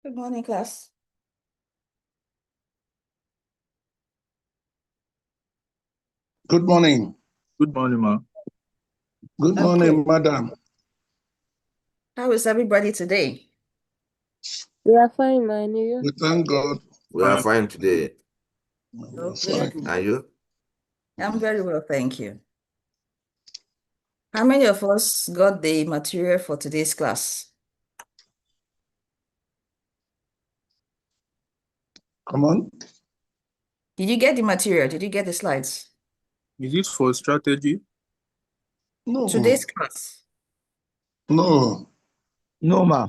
Good morning, class. Good morning. Good morning, ma. Good morning, Okay. madam. How is everybody today? We are fine, man. You? We thank God. We are fine today. Okay. Fine. Are you? I'm very well, thank you. How many of us got the material for today's class? Come on. Did you get the material? Did you get the slides? Is it for strategy? No. Today's class. No. No, ma.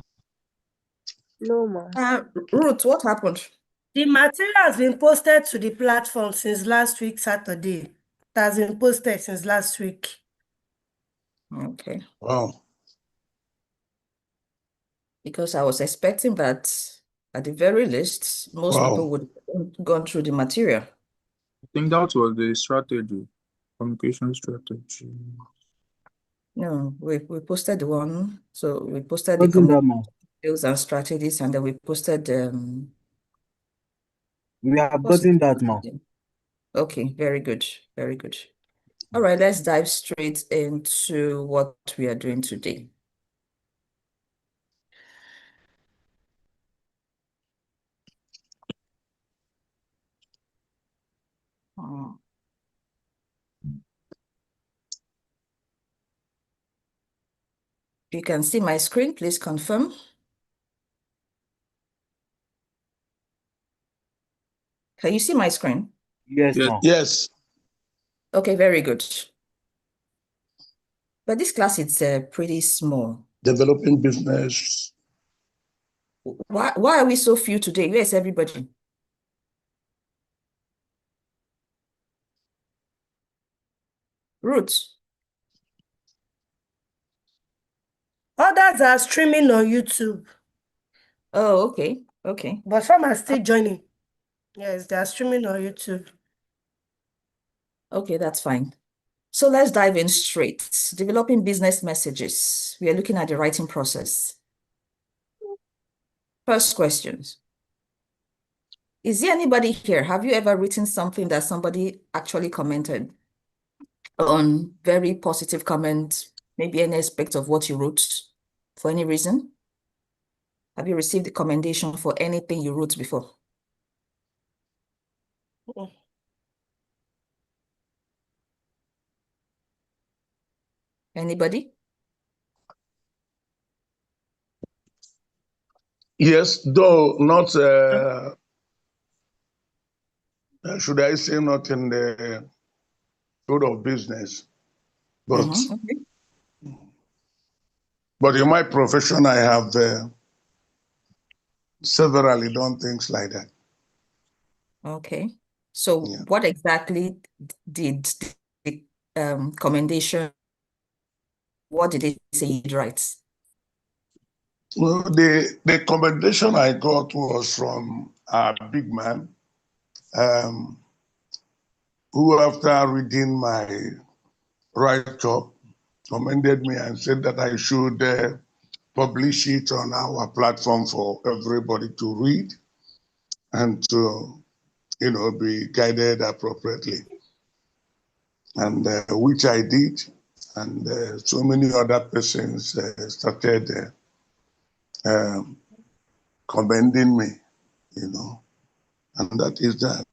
No, ma. Ruth, what happened? The material has been posted to the platform since last week, Saturday. It has been posted since last week. Okay. Wow. Because I was expecting that at the very least, most people would have gone through the material. I think that was the strategy, communication strategy. No, we posted one. So we posted the Nothing that, ma. skills and strategies, and then we posted We have gotten that, ma. Okay, very good. Very good. All right, let's dive straight into what we are doing today. If you can see my screen, please confirm. Can you see my screen? Yes, Yes. ma. Yes. Okay, very good. But this class is pretty small. Developing business. Why are we so few today? Where's everybody? Ruth. Others are streaming on YouTube, Oh, okay. Okay. but some are still joining. Yes, they are streaming on YouTube. Okay, that's fine. So let's dive in straight. Developing business messages. We are looking at the writing process. First questions. Is there anybody here? Have you ever written something that somebody actually commented on, very positive comment, maybe any aspect of what you wrote for any reason? Have you received a commendation for anything you wrote before? Anybody? Yes, though not, should I say, not in the field of business, but Okay. but in my profession, I have severally done things like that. Okay. So Yeah. what exactly did the commendation, what did it say you'd write? Well, the commendation I got was from a big man, who, after reading my write-up, commended me and said that I should publish it on our platform for everybody to read and to, be guided appropriately. And which I did. And so many other persons started commending me, and that is that.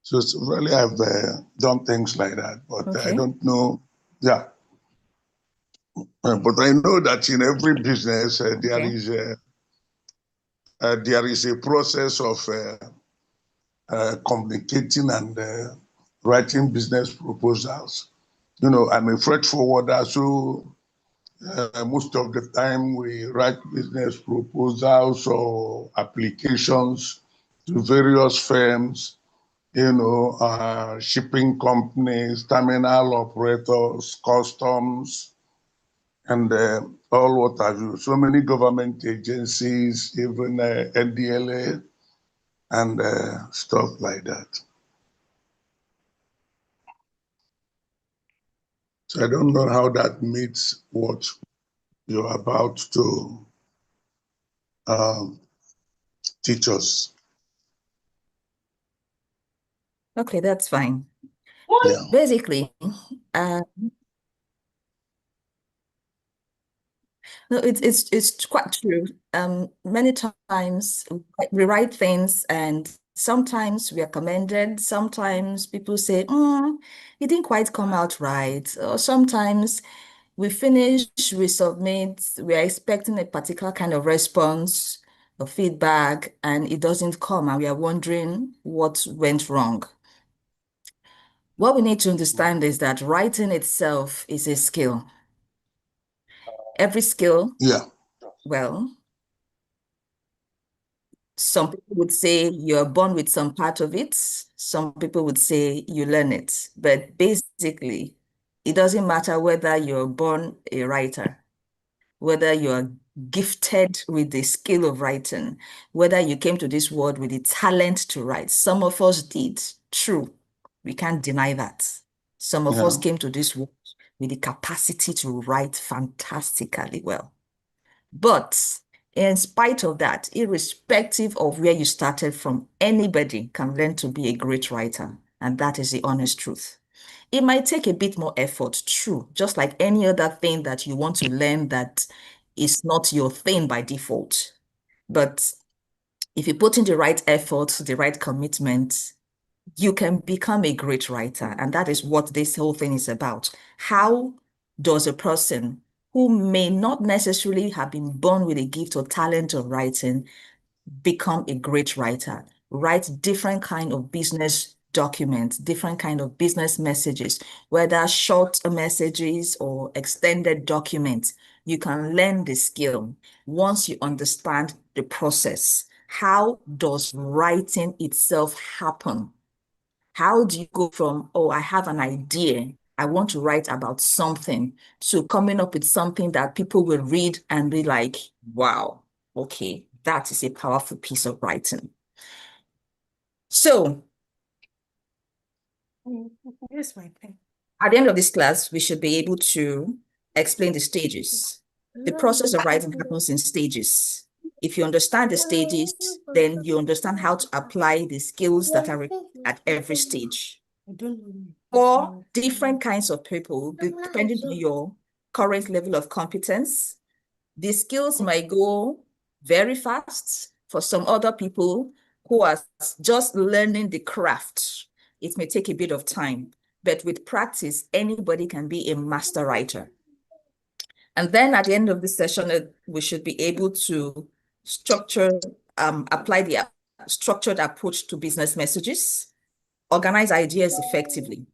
So it's really I've done things like that, but I Okay. don't know. Yeah. But I know that in every business, there is a process of communicating and writing business proposals. I'm a freight forwarder, so most of the time we write business proposals or applications to various firms, shipping companies, terminal operators, customs, and all what have you. So many government agencies, even NDLA, and stuff like that. So I don't know how that meets what you're about to teach us. Okay, that's fine. Yeah. Basically, no, it's quite true. Many times we write things and sometimes we are commended. Sometimes people say, it didn't quite come out right. Or sometimes we finish, we submit, we are expecting a particular kind of response or feedback, and it doesn't come, and we are wondering what went wrong. What we need to understand is that writing itself is a skill. Every skill, Yeah. well, some people would say you're born with some part of it. Some people would say you learn it. But basically, it doesn't matter whether you're born a writer, whether you're gifted with the skill of writing, whether you came to this world with the talent to write. Some of us did. True. We can't deny that. Some of us Yeah. came to this world with the capacity to write fantastically well. But in spite of that, irrespective of where you started from, anybody can learn to be a great writer. And that is the honest truth. It might take a bit more effort, true, just like any other thing that you want to learn that is not your thing by default. But if you put in the right effort, the right commitment, you can become a great writer. And that is what this whole thing is about. How does a person who may not necessarily have been born with a gift or talent of writing become a great writer? Write different kind of business documents, different kind of business messages, whether short messages or extended documents. You can learn the skill once you understand the process. How does writing itself happen? How do you go from, oh, I have an idea, I want to write about something, to coming up with something that people will read and be like, wow, okay, that is a powerful piece of writing. So Yes, my pen. at the end of this class, we should be able to explain the stages. The process of writing happens in stages. If you understand the stages, then you understand how to apply the skills that are at every stage. I don't know. For different kinds of people, depending on your current level of competence, the skills might go very fast. For some other people who are just learning the craft, it may take a bit of time. But with practice, anybody can be a master writer. And then at the end of the session, we should be able to apply the structured approach to business messages, organize ideas effectively.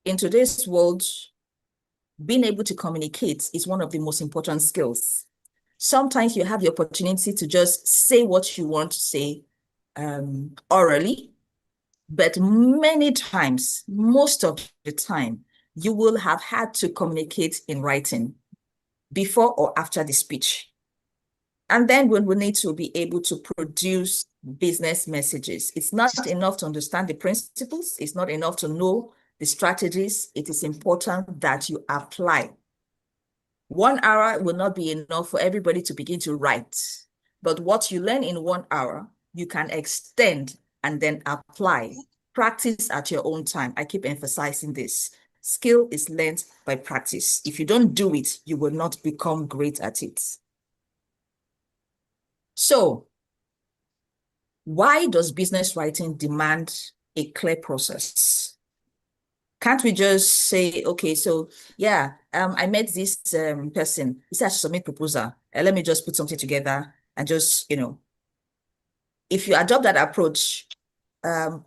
In today's world, being able to communicate is one of the most important skills. Sometimes you have the opportunity to just say what you want to say orally, but many times, most of the time, you will have had to communicate in writing before or after the speech. And then we will need to be able to produce business messages. It's not enough to understand the principles. It's not enough to know the strategies. It is important that you apply. 1 hour will not be enough for everybody to begin to write. But what you learn in 1 hour, you can extend and then apply. Practice at your own time. I keep emphasizing this. Skill is learned by practice. If you don't do it, you will not become great at it. So, why does business writing demand a clear process? Can't we just say, okay, so yeah, I met this person, he said I should submit proposal, and let me just put something together and just, if you adopt that approach,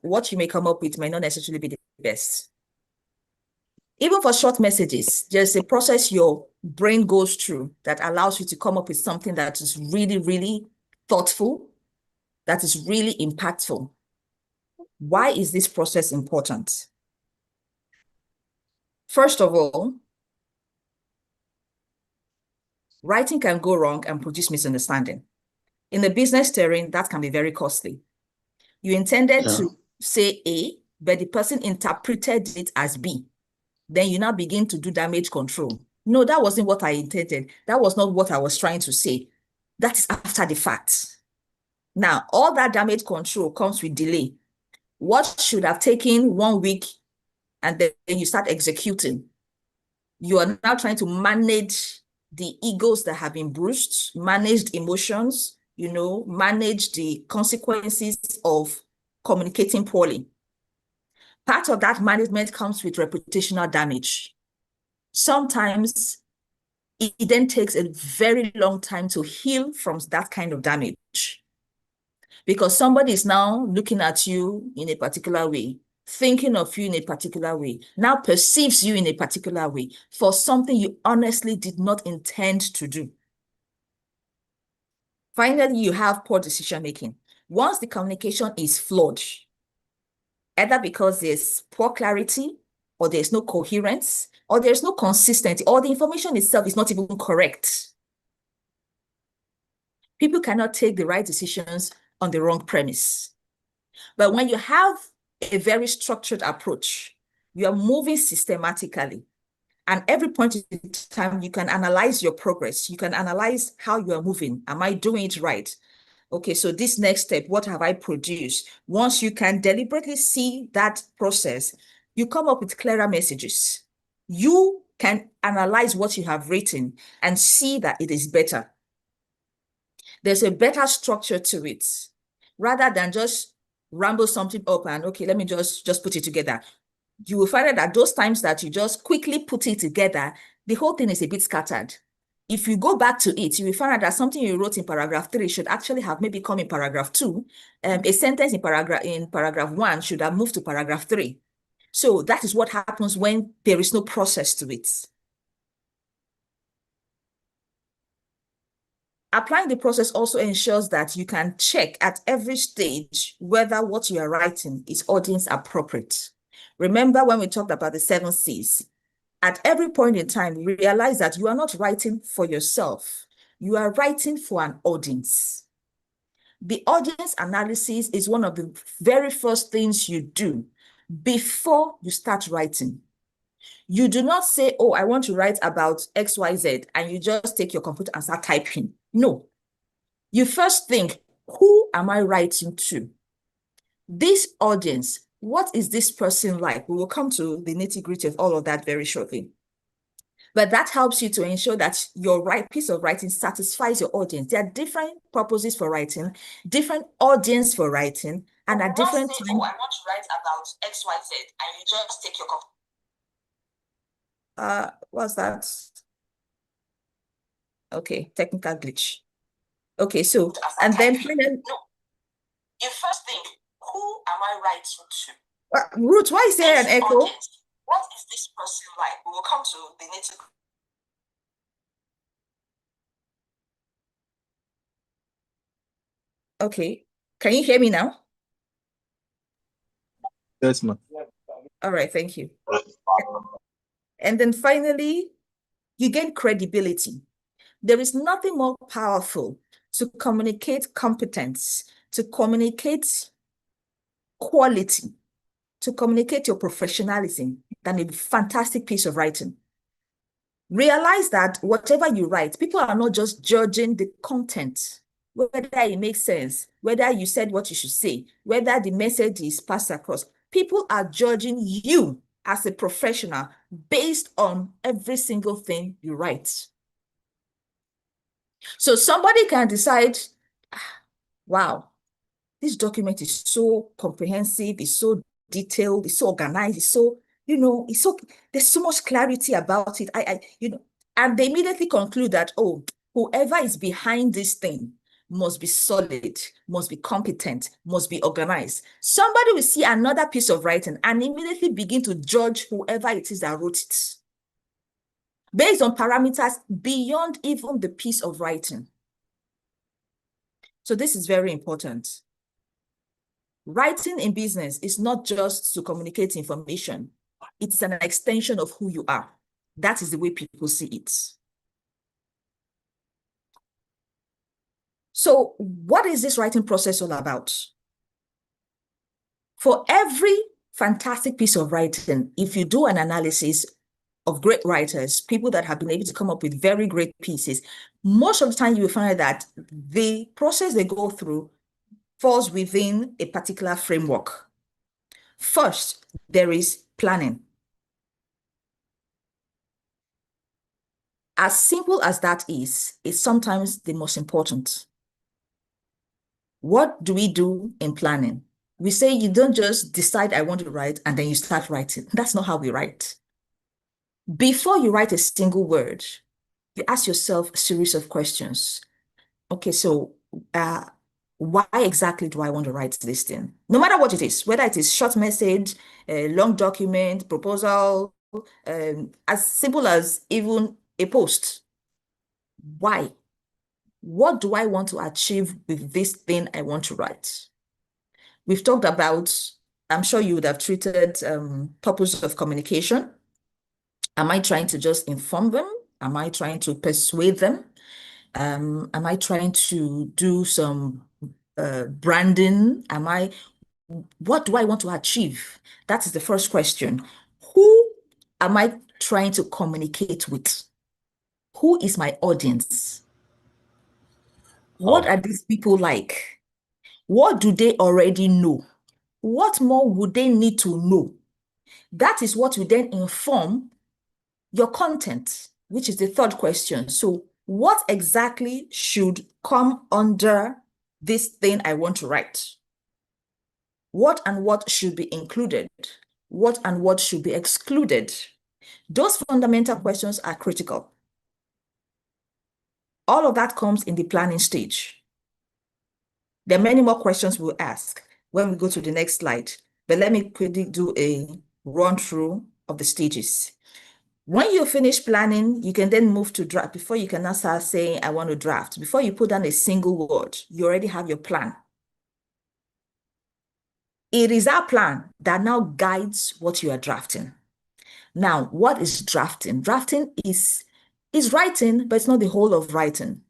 what you may come up with may not necessarily be the best. Even for short messages, there's a process your brain goes through that allows you to come up with something that is really, really thoughtful, that is really impactful. Why is this process important? First of all, writing can go wrong and produce misunderstanding. In the business terrain, that can be very costly. You intended to say A, but the person interpreted it as B. Then you now begin to do damage control. No, that wasn't what I intended. That was not what I was trying to say. That is after the fact. Now, all that damage control comes with delay. What should have taken 1 week and then you start executing, you are now trying to manage the egos that have been bruised, manage emotions, manage the consequences of communicating poorly. Part of that management comes with reputational damage. Sometimes it then takes a very long time to heal from that kind of damage, because somebody is now looking at you in a particular way, thinking of you in a particular way, now perceives you in a particular way for something you honestly did not intend to do. Finally, you have poor decision making. Once the communication is flawed, either because there's poor clarity, or there's no coherence, or there's no consistency, or the information itself is not even correct, people cannot take the right decisions on the wrong premise. But when you have a very structured approach, you are moving systematically. And every point in time, you can analyze your progress. You can analyze how you are moving. Am I doing it right? Okay, so this next step, what have I produced? Once you can deliberately see that process, you come up with clearer messages. You can analyze what you have written and see that it is better. There's a better structure to it, rather than just ramble something up and, okay, let me just put it together. You will find that those times that you just quickly put it together, the whole thing is a bit scattered. If you go back to it, you will find out that something you wrote in paragraph 3 should actually have maybe come in paragraph 2. A sentence in paragraph 1 should have moved to paragraph 3. So that is what happens when there is no process to it. Applying the process also ensures that you can check at every stage whether what you are writing is audience appropriate. Remember when we talked about the 7 C's? At every point in time, realize that you are not writing for yourself. You are writing for an audience. The audience analysis is one of the very first things you do before you start writing. You do not say, oh, I want to write about XYZ, and you just take your computer and start typing. No. You first think, who am I writing to? This audience, what is this person like? We will come to the nitty-gritty of all of that very shortly. But that helps you to ensure that your piece of writing satisfies your audience. There are different purposes for writing, different audience for writing, and at different times. Oh, I want to write about XYZ, and you just take your what's that? Okay, technical glitch. Okay, so, and then finally, no. You first think, who am I writing to? Ruth, why is there an echo? Audience. What is this person like? We will come to the nitty. Okay, can you hear me now? Yes, ma'am. All right, thank you. And then finally, you gain credibility. There is nothing more powerful to communicate competence, to communicate quality, to communicate your professionalism than a fantastic piece of writing. Realize that whatever you write, people are not just judging the content, whether it makes sense, whether you said what you should say, whether the message is passed across. People are judging you as a professional based on every single thing you write. So somebody can decide, wow, this document is so comprehensive, it's so detailed, it's so organized, it's so, there's so much clarity about it. And they immediately conclude that, oh, whoever is behind this thing must be solid, must be competent, must be organized. Somebody will see another piece of writing and immediately begin to judge whoever it is that wrote it based on parameters beyond even the piece of writing. So this is very important. Writing in business is not just to communicate information. It's an extension of who you are. That is the way people see it. So what is this writing process all about? For every fantastic piece of writing, if you do an analysis, of great writers, people that have been able to come up with very great pieces, most of the time you will find that the process they go through falls within a particular framework. First, there is planning. As simple as that is, it's sometimes the most important. What do we do in planning? We say you don't just decide I want to write and then you start writing. That's not how we write. Before you write a single word, you ask yourself a series of questions. Okay, so why exactly do I want to write this thing? No matter what it is, whether it is short message, a long document, proposal, as simple as even a post. Why? What do I want to achieve with this thing I want to write? We've talked about, I'm sure you would have treated purpose of communication. Am I trying to just inform them? Am I trying to persuade them? Am I trying to do some branding? What do I want to achieve? That is the first question. Who am I trying to communicate with? Who is my audience? What are these people like? What do they already know? What more would they need to know? That is what will then inform your content, which is the third question. So what exactly should come under this thing I want to write? What and what should be included? What and what should be excluded? Those fundamental questions are critical. All of that comes in the planning stage. There are many more questions we'll ask when we go to the next slide, but let me quickly do a run through of the stages. When you finish planning, you can then move to draft. Before you can now start saying, I want to draft. Before you put down a single word, you already have your plan. It is our plan that now guides what you are drafting. Now, what is drafting? Drafting is writing, but it's not the whole of writing.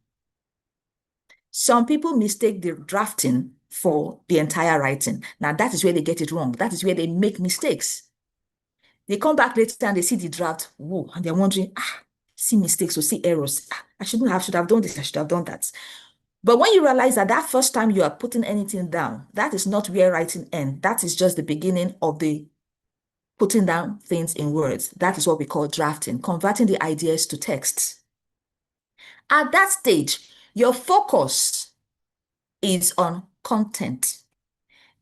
Some people mistake the drafting for the entire writing. Now, that is where they get it wrong. That is where they make mistakes. They come back later and they see the draft, whoa, and they're wondering, see mistakes or see errors. I should have done this, I should have done that. But when you realize that that first time you are putting anything down, that is not where writing ends. That is just the beginning of the putting down things in words. That is what we call drafting, converting the ideas to text. At that stage, your focus is on content.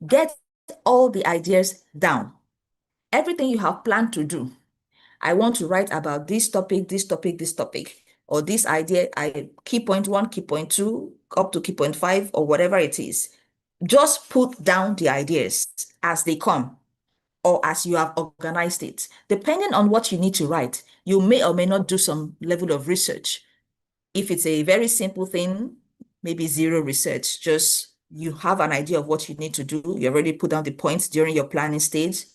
Get all the ideas down. Everything you have planned to do. I want to write about this topic, this topic, this topic, or this idea, key point 1, key point 2, up to key point 5, or whatever it is. Just put down the ideas as they come, or as you have organized it. Depending on what you need to write, you may or may not do some level of research. If it's a very simple thing, maybe zero research, just you have an idea of what you need to do. You already put down the points during your planning stage.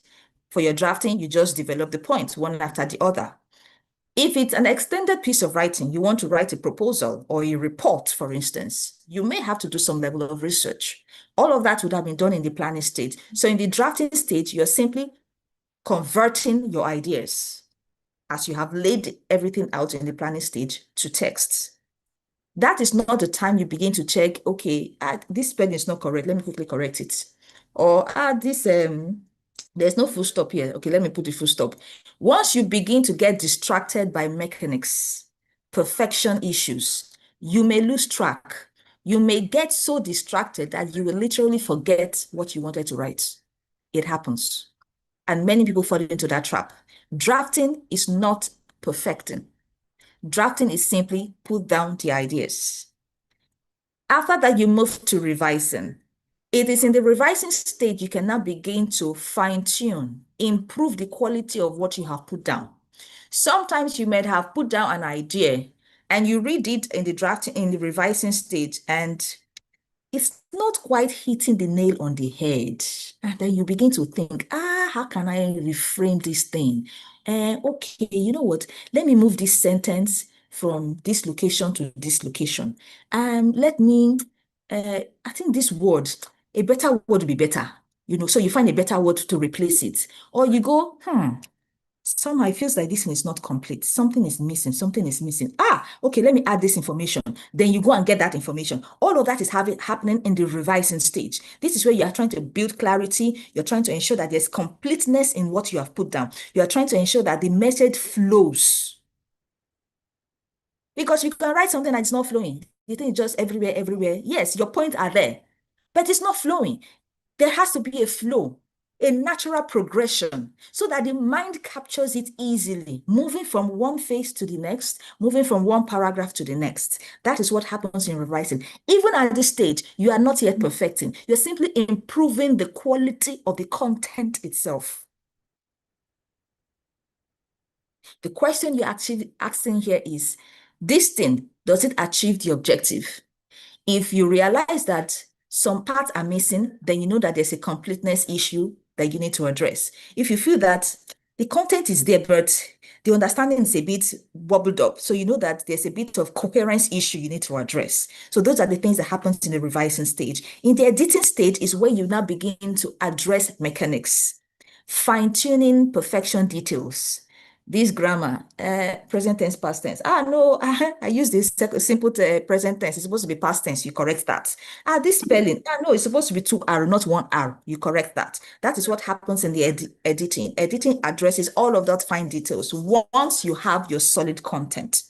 For your drafting, you just develop the points one after the other. If it's an extended piece of writing, you want to write a proposal or a report, for instance, you may have to do some level of research. All of that would have been done in the planning stage. So in the drafting stage, you're simply converting your ideas as you have laid everything out in the planning stage to text. That is not the time you begin to check, okay, this spelling is not correct. Let me quickly correct it. Or there's no full stop here. Okay, let me put the full stop. Once you begin to get distracted by mechanics, perfection issues, you may lose track. You may get so distracted that you will literally forget what you wanted to write. It happens. And many people fall into that trap. Drafting is not perfecting. Drafting is simply put down the ideas. After that, you move to revising. It is in the revising stage you can now begin to fine-tune, improve the quality of what you have put down. Sometimes you might have put down an idea and you read it in the drafting, in the revising stage, and it's not quite hitting the nail on the head. And then you begin to think, how can I reframe this thing? Okay, you know what? Let me move this sentence from this location to this location. I think this word, a better word would be better. So you find a better word to replace it. Or you go, somehow it feels like this thing is not complete. Something is missing. Something is missing. Ah, okay, let me add this information. Then you go and get that information. All of that is happening in the revising stage. This is where you are trying to build clarity. You're trying to ensure that there's completeness in what you have put down. You are trying to ensure that the message flows. Because you can write something that's not flowing. You think it's just everywhere, everywhere. Yes, your points are there, but it's not flowing. There has to be a flow, a natural progression, so that the mind captures it easily, moving from one phase to the next, moving from one paragraph to the next. That is what happens in revising. Even at this stage, you are not yet perfecting. You're simply improving the quality of the content itself. The question you're actually asking here is, this thing, does it achieve the objective? If you realize that some parts are missing, then you know that there's a completeness issue that you need to address. If you feel that the content is there, but the understanding is a bit wobbled up, so you know that there's a bit of coherence issue you need to address. So those are the things that happens in the revising stage. In the editing stage is where you now begin to address mechanics, fine-tuning perfection details. This grammar, present tense, past tense. Ah, no, I use this simple present tense. It's supposed to be past tense. You correct that. Ah, this spelling. Ah, no, it's supposed to be 2R, not 1R. You correct that. That is what happens in the editing. Editing addresses all of that fine details once you have your solid content.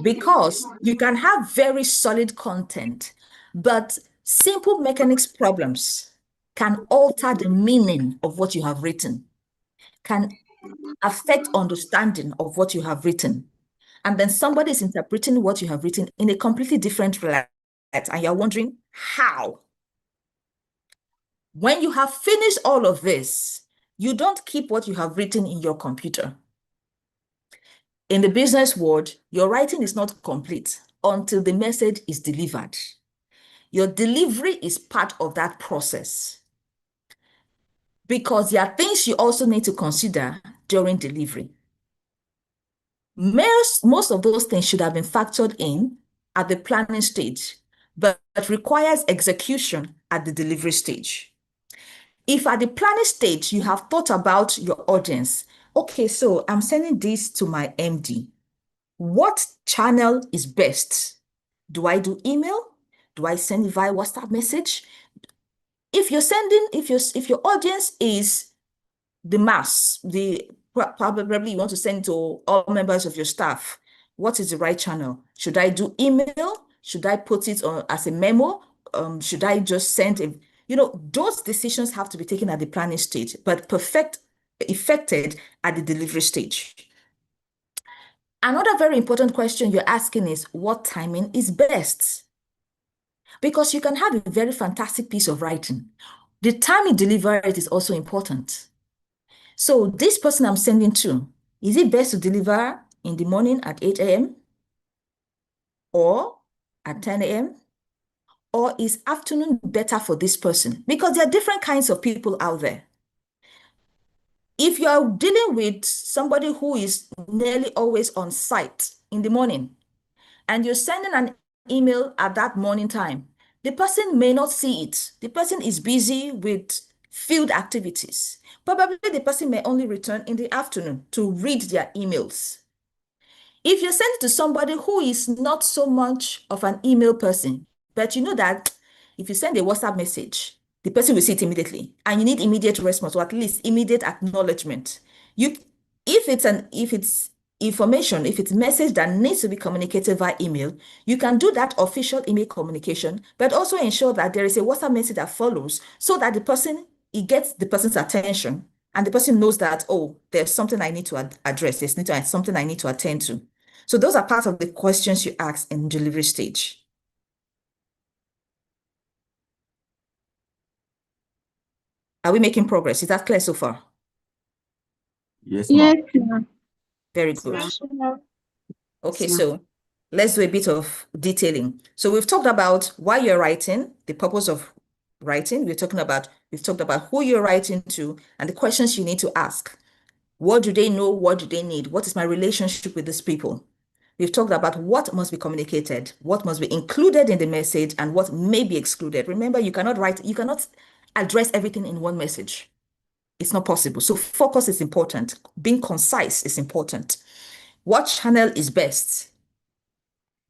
Because you can have very solid content, but simple mechanics problems can alter the meaning of what you have written, can affect understanding of what you have written. And then somebody is interpreting what you have written in a completely different light, and you're wondering how. When you have finished all of this, you don't keep what you have written in your computer. In the business world, your writing is not complete until the message is delivered. Your delivery is part of that process, because there are things you also need to consider during delivery. Most of those things should have been factored in at the planning stage, but requires execution at the delivery stage. If at the planning stage, you have thought about your audience, okay, so I'm sending this to my MD. What channel is best? Do I do email? Do I send it via WhatsApp message? If your audience is the mass, probably you want to send to all members of your staff, what is the right channel? Should I do email? Should I put it on as a memo? Should I just send a, those decisions have to be taken at the planning stage, but effected at the delivery stage. Another very important question you're asking is, what timing is best? Because you can have a very fantastic piece of writing. The time you deliver it is also important. So this person I'm sending to, is it best to deliver in the morning at 8 a.m. or at 10 a.m.? Or is afternoon better for this person? Because there are different kinds of people out there. If you are dealing with somebody who is nearly always on site in the morning, and you're sending an email at that morning time, the person may not see it. The person is busy with field activities. Probably the person may only return in the afternoon to read their emails. If you send it to somebody who is not so much of an email person, but you know that if you send a WhatsApp message, the person will see it immediately, and you need immediate response, or at least immediate acknowledgement. If it's information, if it's message that needs to be communicated via email, you can do that official email communication, but also ensure that there is a WhatsApp message that follows, so that it gets the person's attention, and the person knows that, oh, there's something I need to address, there's something I need to attend to. So those are part of the questions you ask in delivery stage. Are we making progress? Is that clear so far? Yes, Yes, ma'am. ma'am. Very good. Yes, ma'am. Okay, so let's do a bit of detailing. So we've talked about why you're writing, the purpose of writing. We've talked about who you're writing to and the questions you need to ask. What do they know? What do they need? What is my relationship with these people? We've talked about what must be communicated, what must be included in the message, and what may be excluded. Remember, you cannot address everything in one message. It's not possible. So focus is important. Being concise is important. What channel is best?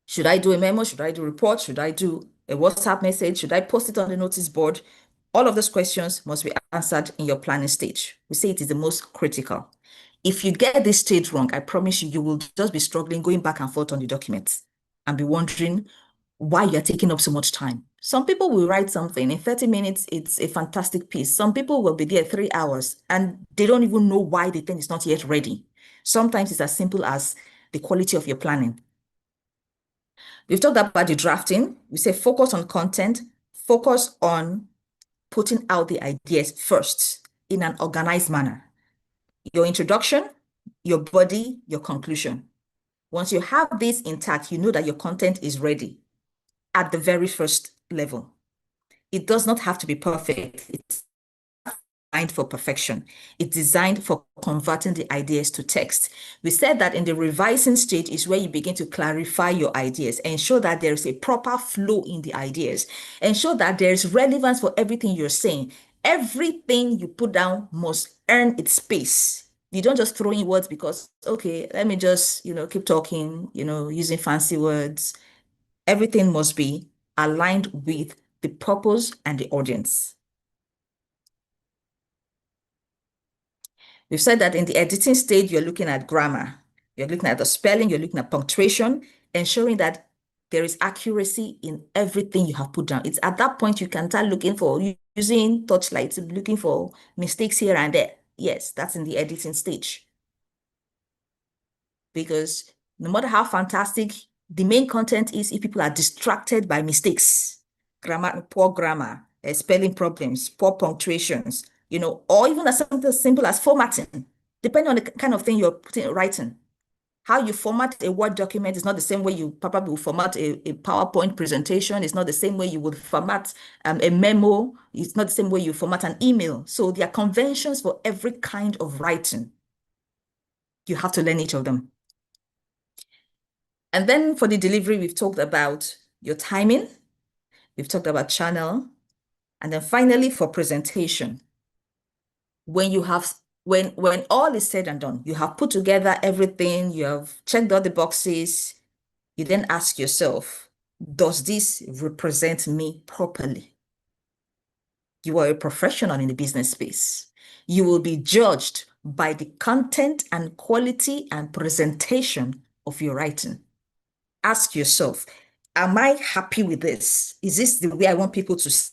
Should I do a memo? Should I do a report? Should I do a WhatsApp message? Should I post it on the notice board? All of those questions must be answered in your planning stage. We say it is the most critical. If you get this stage wrong, I promise you, you will just be struggling, going back and forth on the documents and be wondering why you're taking up so much time. Some people will write something in 30 minutes, it's a fantastic piece. Some people will be there 3 hours and they don't even know why the thing is not yet ready. Sometimes it's as simple as the quality of your planning. We've talked about the drafting. We say focus on content, focus on putting out the ideas first in an organized manner. Your introduction, your body, your conclusion. Once you have this intact, you know that your content is ready at the very first level. It does not have to be perfect. It's designed for perfection. It's designed for converting the ideas to text. We said that in the revising stage is where you begin to clarify your ideas, ensure that there is a proper flow in the ideas, ensure that there is relevance for everything you're saying. Everything you put down must earn its space. You don't just throw in words because, okay, let me just, keep talking, using fancy words. Everything must be aligned with the purpose and the audience. We've said that in the editing stage, you're looking at grammar, you're looking at the spelling, you're looking at punctuation, ensuring that there is accuracy in everything you have put down. It's at that point you can start looking for, using Torchlight, looking for mistakes here and there. Yes, that's in the editing stage. Because no matter how fantastic the main content is, if people are distracted by mistakes, poor grammar, spelling problems, poor punctuations, or even as something as simple as formatting, depending on the kind of thing you're writing. How you format a Word document is not the same way you probably will format a PowerPoint presentation. It's not the same way you would format a memo. It's not the same way you format an email. So there are conventions for every kind of writing. You have to learn each of them. And then for the delivery, we've talked about your timing. We've talked about channel. And then finally, for presentation, when all is said and done, you have put together everything, you have checked all the boxes, you then ask yourself, does this represent me properly? You are a professional in the business space. You will be judged by the content and quality and presentation of your writing. Ask yourself, am I happy with this? Is this the way I want people to see?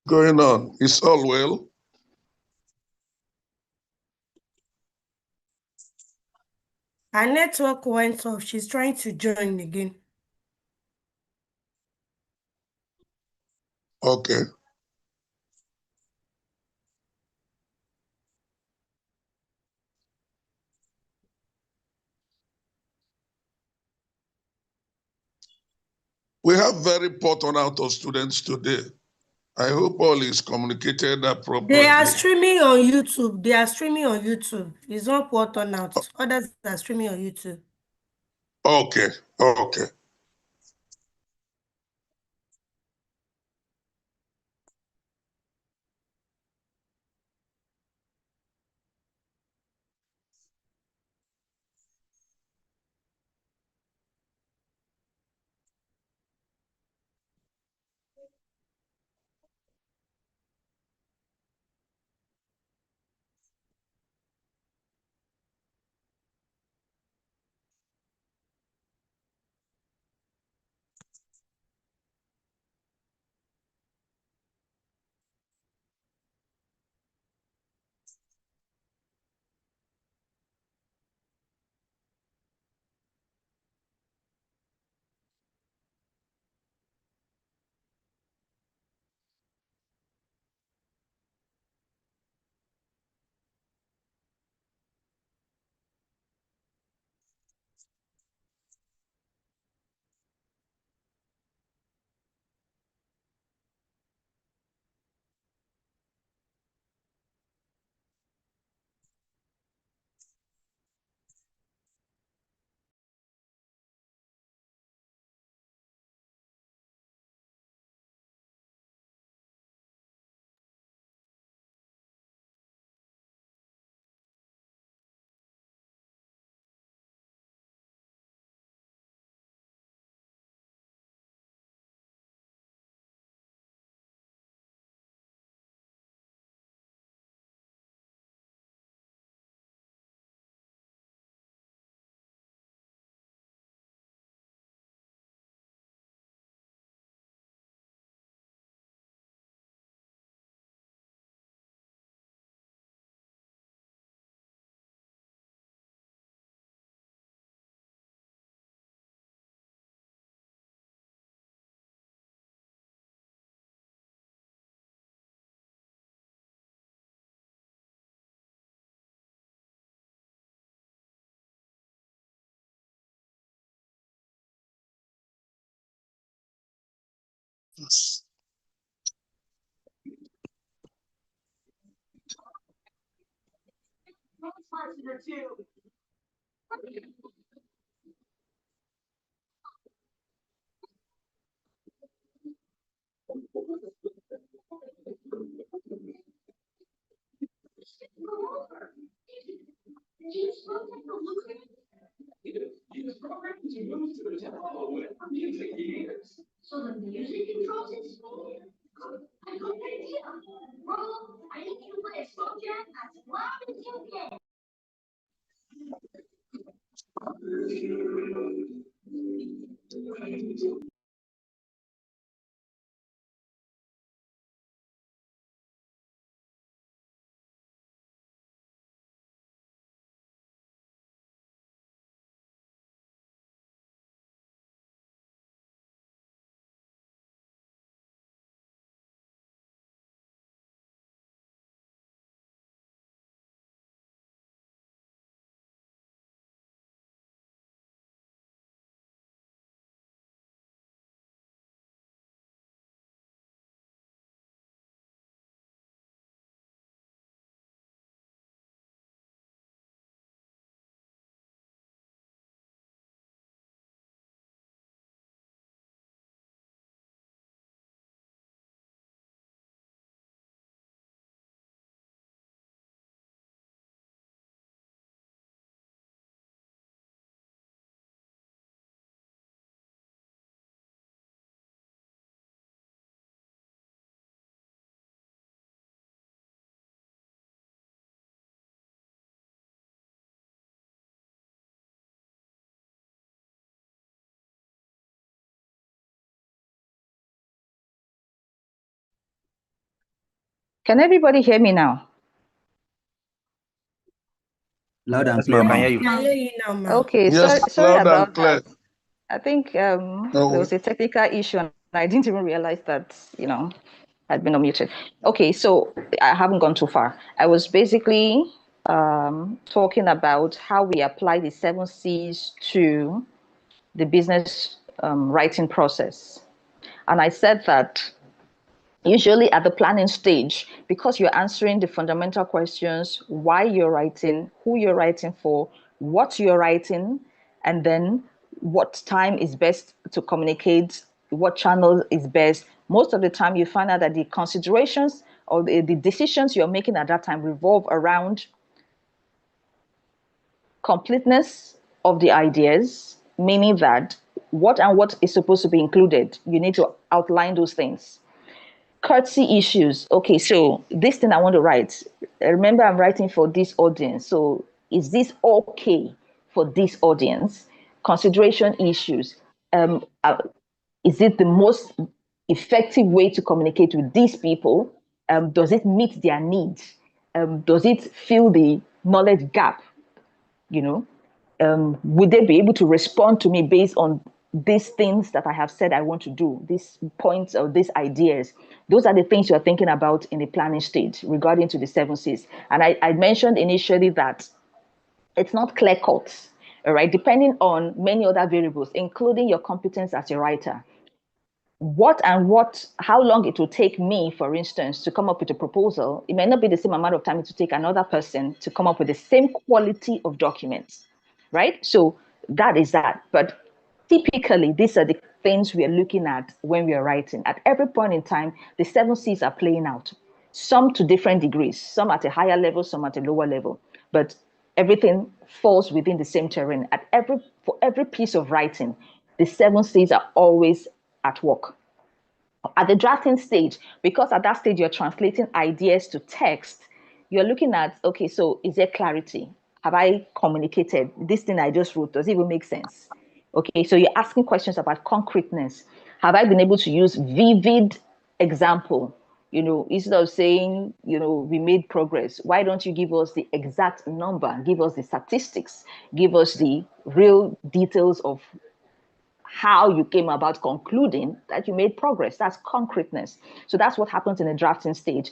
Going on? It's all well. Her network went off. She's trying to join again. Okay. We have very poor turnout of students today. I hope all is communicated They are appropriately. streaming on YouTube. They are streaming on YouTube. It's not poor turnout. Others are streaming on YouTube. Okay, okay. Yes. Can everybody hear me now? Loud and Yes, clear, ma'am, I can ma'am. hear you. I hear you now, ma'am. Okay, Yes, sorry loud and about clear. that. I think there No, was a technical issue and I didn't even realize that, I'd been unmuted. Okay, so I haven't gone too far. I was basically talking about how we apply the 7 C's to the business writing process. And I said that usually at the planning stage, because you're answering the fundamental questions, why you're writing, who you're writing for, what you're writing, and then what time is best to communicate, what channel is best. Most of the time you find out that the considerations or the decisions you're making at that time revolve around completeness of the ideas, meaning that what and what is supposed to be included. You need to outline those things. Courtesy issues. Okay, so this thing I want to write. Remember, I'm writing for this audience. So is this okay for this audience? Consideration issues. Is it the most effective way to communicate with these people? Does it meet their needs? Does it fill the knowledge gap? You know, would they be able to respond to me based on these things that I have said I want to do, these points or these ideas? Those are the things you're thinking about in the planning stage regarding to the 7Cs. And I mentioned initially that it's not clear cut, all right, depending on many other variables, including your competence as a writer. How long it will take me, for instance, to come up with a proposal, it may not be the same amount of time it will take another person to come up with the same quality of documents, right? So that is that. But typically, these are the things we are looking at when we are writing. At every point in time, the 7Cs are playing out, some to different degrees, some at a higher level, some at a lower level. But everything falls within the same terrain. For every piece of writing, the 7Cs are always at work. At the drafting stage, because at that stage you're translating ideas to text, you're looking at, okay, so is there clarity? Have I communicated this thing I just wrote? Does it even make sense? Okay, so you're asking questions about concreteness. Have I been able to use vivid example? Instead of saying, we made progress, why don't you give us the exact number, give us the statistics, give us the real details of how you came about concluding that you made progress. That's concreteness. So that's what happens in the drafting stage,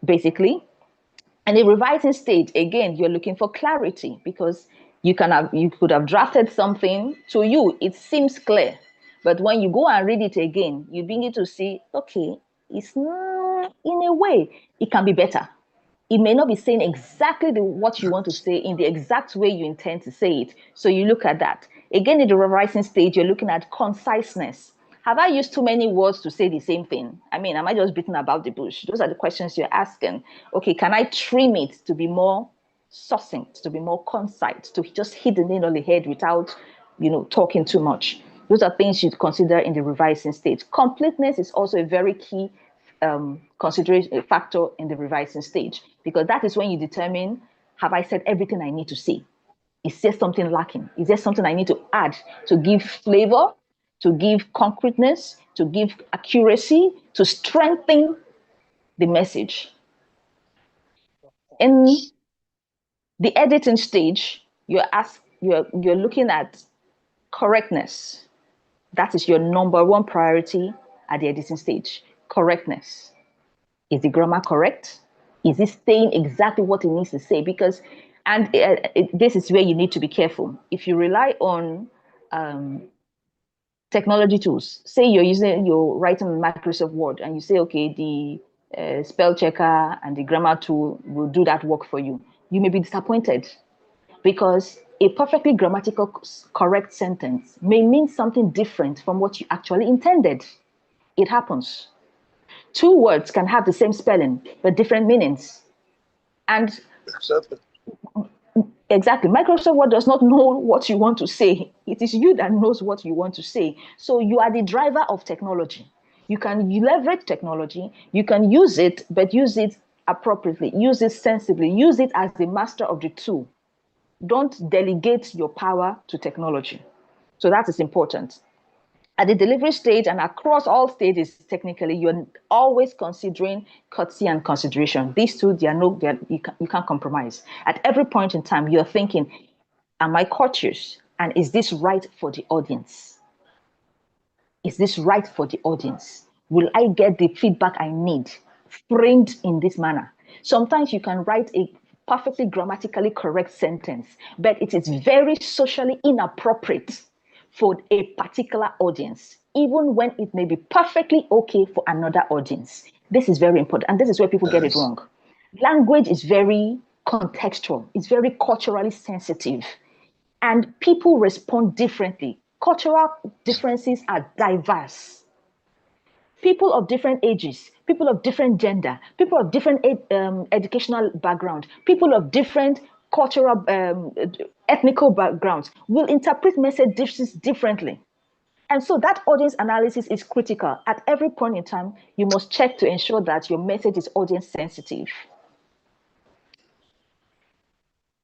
basically. And the revising stage, again, you're looking for clarity because you could have drafted something. To you, it seems clear. But when you go and read it again, you begin to see, okay, it's not, in a way, it can be better. It may not be saying exactly what you want to say in the exact way you intend to say it. So you look at that. Again, in the revising stage, you're looking at conciseness. Have I used too many words to say the same thing? I mean, am I just beating about the bush? Those are the questions you're asking. Okay, can I trim it to be more succinct, to be more concise, to just hit the nail on the head without, talking too much? Those are things you'd consider in the revising stage. Completeness is also a very key consideration factor in the revising stage, because that is when you determine, have I said everything I need to say? Is there something lacking? Is there something I need to add to give flavor, to give concreteness, to give accuracy, to strengthen the message? In the editing stage, you're looking at correctness. That is your number one priority at the editing stage. Correctness. Is the grammar correct? Is it saying exactly what it needs to say? Because, this is where you need to be careful. If you rely on technology tools, say you're writing in Microsoft Word and you say, okay, the spell checker and the grammar tool will do that work for you. You may be disappointed because a perfectly grammatical correct sentence may mean something different from what you actually intended. It happens. Two words can have the same spelling, but different meanings. And exactly, Microsoft Word does not know what you want to say. It is you that knows what you want to say. So you are the driver of technology. You leverage technology, you can use it, but use it appropriately, use it sensibly, use it as the master of the tool. Don't delegate your power to technology. So that is important. At the delivery stage and across all stages, technically, you're always considering courtesy and consideration. These two, you can't compromise. At every point in time, you're thinking, am I courteous? And is this right for the audience? Is this right for the audience? Will I get the feedback I need framed in this manner? Sometimes you can write a perfectly grammatically correct sentence, but it is very socially inappropriate for a particular audience, even when it may be perfectly okay for another audience. This is very important, and this is where people get it wrong. Language is very contextual, it's very culturally sensitive, and people respond differently. Cultural differences are diverse. People of different ages, people of different gender, people of different educational background, people of different cultural, ethnical backgrounds will interpret messages differently. And so that audience analysis is critical. At every point in time, you must check to ensure that your message is audience sensitive.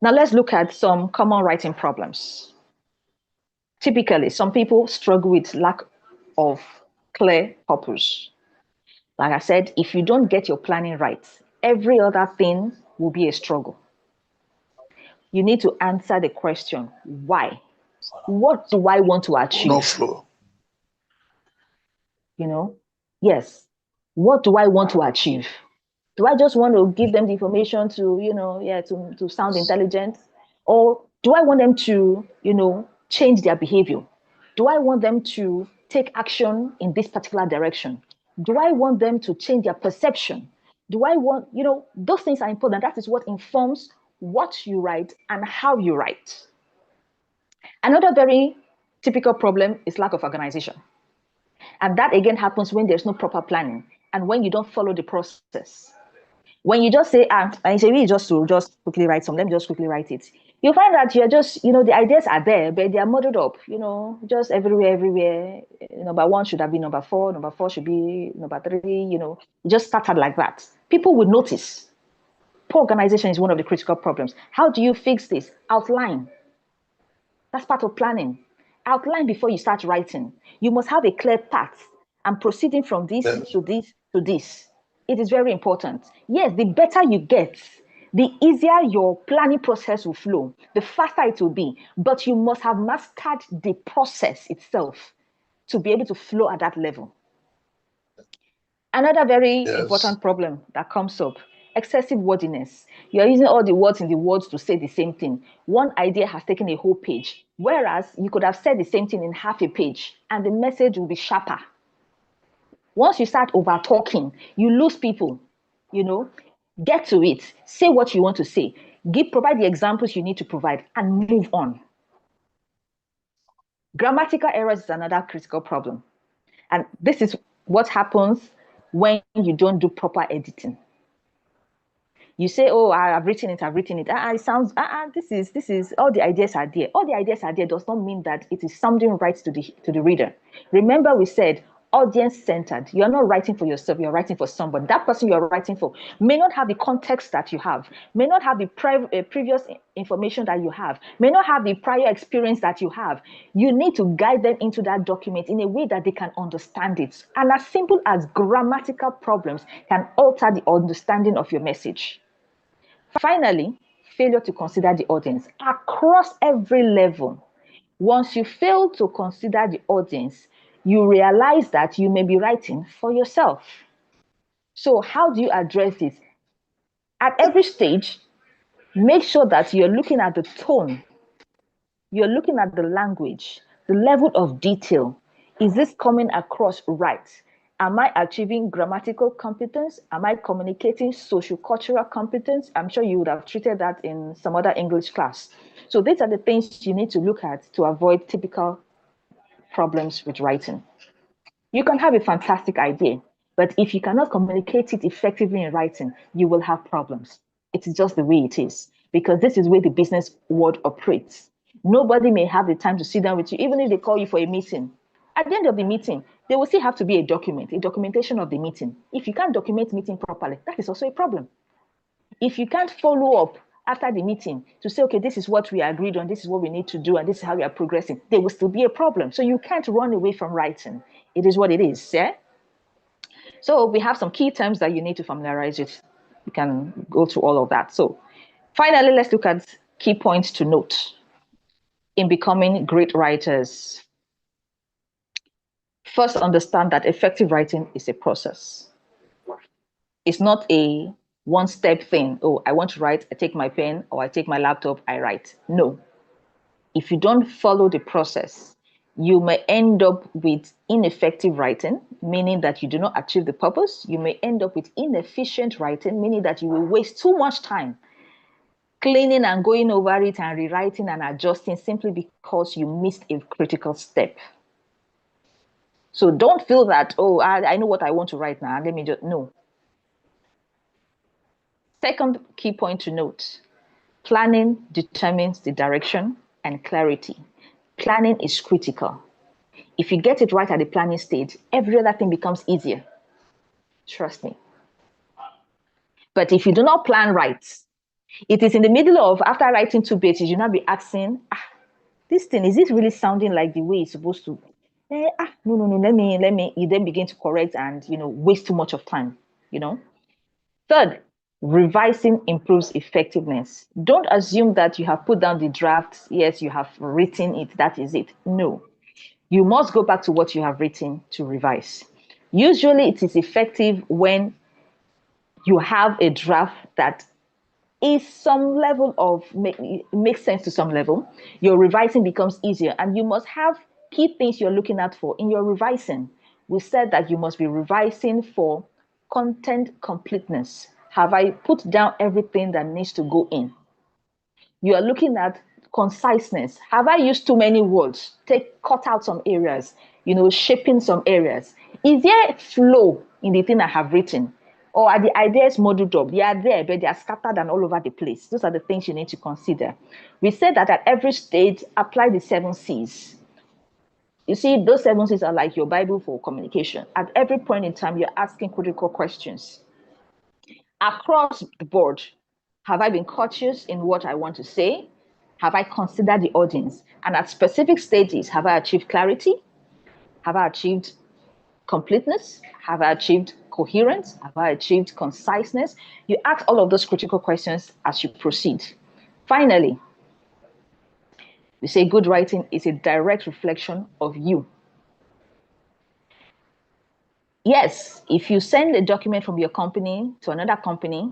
Now let's look at some common writing problems. Typically, some people struggle with lack of clear purpose. Like I said, if you don't get your planning right, every other thing will be a struggle. You need to answer the question, why? What do I want to achieve? No flow. You know, yes. What do I want to achieve? Do I just want to give them the information to, to sound intelligent? Or do I want them to, change their behavior? Do I want them to take action in this particular direction? Do I want them to change their perception? Do I want, those things are important. That is what informs what you write and how you write. Another very typical problem is lack of organization. And that again happens when there's no proper planning and when you don't follow the process. When you just say, I say, we just to just quickly write some, let me just quickly write it. You find that you're just, the ideas are there, but they are muddled up, just everywhere. Number one should have been number four should be number three, it just started like that. People will notice. Poor organization is one of the critical problems. How do you fix this? Outline. That's part of planning. Outline before you start writing. You must have a clear path and proceeding from this to this to this. It is very important. Yes, the better you get, the easier your planning process will flow, the faster it will be. But you must have mastered the process itself to be able to flow at that level. Another very important problem that comes up, excessive wordiness. You're using all the words in the words to say the same thing. One idea has taken a whole page, whereas you could have said the same thing in half a page and the message will be sharper. Once you start over talking, you lose people, get to it, say what you want to say, provide the examples you need to provide and move on. Grammatical errors is another critical problem. And this is what happens when you don't do proper editing. You say, oh, I've written it. It sounds, this is, all the ideas are there. All the ideas are there does not mean that it is sounding right to the reader. Remember, we said audience-centered. You're not writing for yourself, you're writing for somebody. That person you're writing for may not have the context that you have, may not have the previous information that you have, may not have the prior experience that you have. You need to guide them into that document in a way that they can understand it. And as simple as grammatical problems can alter the understanding of your message. Finally, failure to consider the audience across every level. Once you fail to consider the audience, you realize that you may be writing for yourself. So how do you address this? At every stage, make sure that you're looking at the tone, you're looking at the language, the level of detail. Is this coming across right? Am I achieving grammatical competence? Am I communicating socio-cultural competence? I'm sure you would have treated that in some other English class. So these are the things you need to look at to avoid typical problems with writing. You can have a fantastic idea, but if you cannot communicate it effectively in writing, you will have problems. It's just the way it is, because this is where the business world operates. Nobody may have the time to sit down with you, even if they call you for a meeting. At the end of the meeting, there will still have to be a documentation of the meeting. If you can't document meeting properly, that is also a problem. If you can't follow up after the meeting to say, okay, this is what we agreed on, this is what we need to do, and this is how we are progressing, there will still be a problem. So you can't run away from writing. It is what it is, yeah? So we have some key terms that you need to familiarize with. You can go through all of that. So finally, let's look at key points to note in becoming great writers. First, understand that effective writing is a process. It's not a one-step thing. Oh, I want to write, I take my pen or I take my laptop, I write. No. If you don't follow the process, You may end up with ineffective writing, meaning that you do not achieve the purpose. You may end up with inefficient writing, meaning that you will waste too much time cleaning and going over it and rewriting and adjusting simply because you missed a critical step. So don't feel that, oh, I know what I want to write now. Let me just, no. Second key point to note, planning determines the direction and clarity. Planning is critical. If you get it right at the planning stage, every other thing becomes easier. Trust me. But if you do not plan right, it is in the middle of, after writing 2 pages, you'll not be asking, this thing, is it really sounding like the way it's supposed to? No, let me, you then begin to correct and, waste too much of time, Third, revising improves effectiveness. Don't assume that you have put down the draft. Yes, you have written it. That is it. No, you must go back to what you have written to revise. Usually it is effective when you have a draft that is some level of makes sense to some level. Your revising becomes easier, and you must have key things you're looking at for in your revising. We said that you must be revising for content completeness. Have I put down everything that needs to go in? You are looking at conciseness. Have I used too many words? Cut out some areas, shaping some areas. Is there flow in the thing I have written? Or are the ideas muddled up? They are there, but they are scattered and all over the place. Those are the things you need to consider. We said that at every stage, apply the 7 C's. You see, those 7 C's are like your Bible for communication. At every point in time, you're asking critical questions. Across the board, have I been cautious in what I want to say? Have I considered the audience? And at specific stages, have I achieved clarity? Have I achieved completeness? Have I achieved coherence? Have I achieved conciseness? You ask all of those critical questions as you proceed. Finally, we say good writing is a direct reflection of you. Yes, if you send a document from your company to another company,